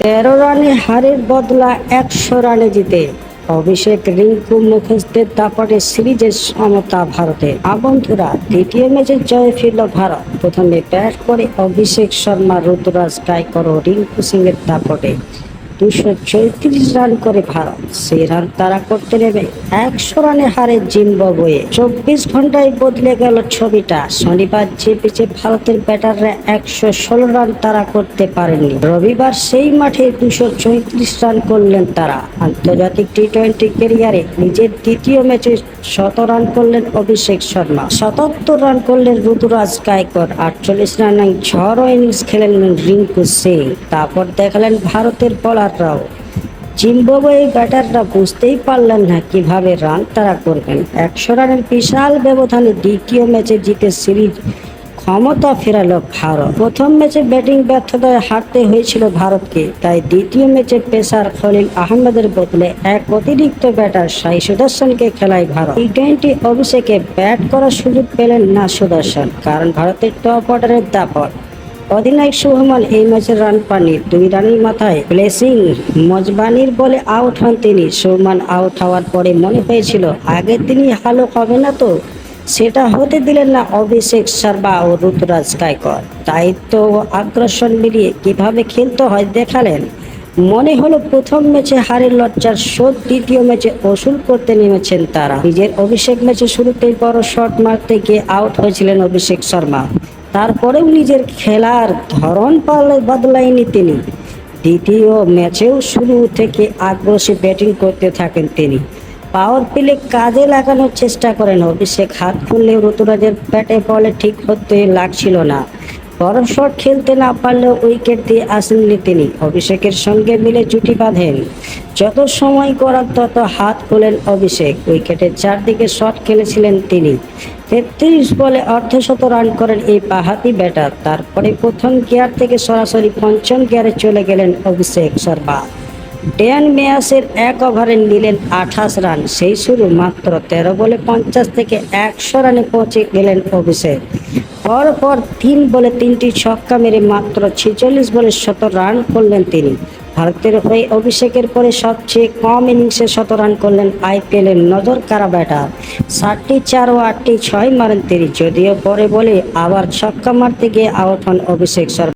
13 রানে হারের বদলা 100 রানে জিতে অভিষেক রিঙ্কু মুখোশদের দাপটে সিরিজের সমতা ভারতের। বন্ধুরা, দ্বিতীয় ম্যাচে জয়ে ফিরল ভারত। প্রথমে ব্যাট করে অভিষেক শর্মা, ঋতুরাজ গায়কোয়াড় ও রিঙ্কু সিংয়ের দাপটে 234 রান করে ভারত। সেই রান তারা করতে নেমে 100 রানে হারে জিম্বাবুয়ে। 24 ঘন্টায় বদলে গেল ছবিটা। শনিবার যে পিচে ভারতের ব্যাটাররা 116 রান তারা করতে পারেননি, রবিবার সেই মাঠে 234 রান করলেন তারা। আন্তর্জাতিক টি-20 ক্যারিয়ারে নিজের দ্বিতীয় ম্যাচে 100 রান করলেন অভিষেক শর্মা, 77 রান করলেন ঋতুরাজ গায়কোয়াড়, 48 রানে ঝড়ো ইনিংস খেলেন রিঙ্কু সিং। তারপর দেখালেন ভারতের বোলাররাও। জিম্বাবুয়ে ব্যাটাররা বুঝতেই পারলেন না কিভাবে রান তারা করবেন। 100 রানের বিশাল ব্যবধানে দ্বিতীয় ম্যাচে জিতে সিরিজ ক্ষমতা ফেরালো ভারত। প্রথম ম্যাচে ব্যাটিং ব্যর্থতায় হারতে হয়েছিল ভারতকে, তাই দ্বিতীয় ম্যাচে পেসার খলিল আহমেদের বদলে এক অতিরিক্ত ব্যাটার সাই সুদর্শনকে খেলায় ভারত। টি-20 অভিষেকে ব্যাট করার সুযোগ পেলেন না সুদর্শন, কারণ ভারতের টপ অর্ডারের দাপট। অধিনায়ক শুভমান এই ম্যাচে রান পাননি। 2 রানের মাথায় ব্লেসিং মজবানির বলে আউট হন তিনি। শুভমান আউট হওয়ার পরে মনে হয়েছিল আগের দিনই হালো হবে না, তো সেটা হতে দিলেন না অভিষেক শর্মা ও ঋতুরাজ গায়কোয়াড়। দায়িত্ব ও আগ্রাসন মিলিয়ে কিভাবে খেলতে হয় দেখালেন। মনে হলো প্রথম ম্যাচে হারের লজ্জার শোধ দ্বিতীয় ম্যাচে ওসুল করতে নেমেছেন তারা। নিজের অভিষেক ম্যাচে শুরুতেই বড় শট মারতে গিয়ে আউট হয়েছিলেন অভিষেক শর্মা, তারপরেও নিজের খেলার ধরন বদলায়নি তিনি। দ্বিতীয় ম্যাচেও শুরু থেকে আগ্রাসী ব্যাটিং করতে থাকেন তিনি। পাওয়ার প্লে কাজে লাগানোর চেষ্টা করেন অভিষেক। হাত খুললেও ঋতুরাজের ব্যাটে বলে ঠিক হতে লাগছিল না। বড় শট খেলতে না পারলেও উইকেট দিয়ে আসেননি তিনি। অভিষেকের সঙ্গে মিলে জুটি বাঁধেন। যত সময় করার তত হাত খোলেন অভিষেক। উইকেটের চারদিকে শট খেলেছিলেন তিনি। 33 বলে অর্ধশত রান করেন এই বাঁহাতি ব্যাটার। তারপরে প্রথম গিয়ার থেকে সরাসরি পঞ্চম গিয়ারে চলে গেলেন অভিষেক শর্মা। ড্যান মেয়াসের এক ওভারে নিলেন 28 রান। সেই শুরু মাত্র 13 বলে 50 থেকে 100 রানে পৌঁছে গেলেন অভিষেক। পরপর 3 বলে 3টি ছক্কা মেরে মাত্র 46 বলে 100 রান করলেন তিনি। ভারতের হয়ে অভিষেকের পরে সবচেয়ে কম ইনিংসে 100 রান করলেন আইপিএলের নজর কাড়া ব্যাটার। 7টি 4 ও 8টি 6 মারেন তিনি। যদিও পরে বলে আবার ছক্কা মারতে গিয়ে আউট হন অভিষেক শর্মা।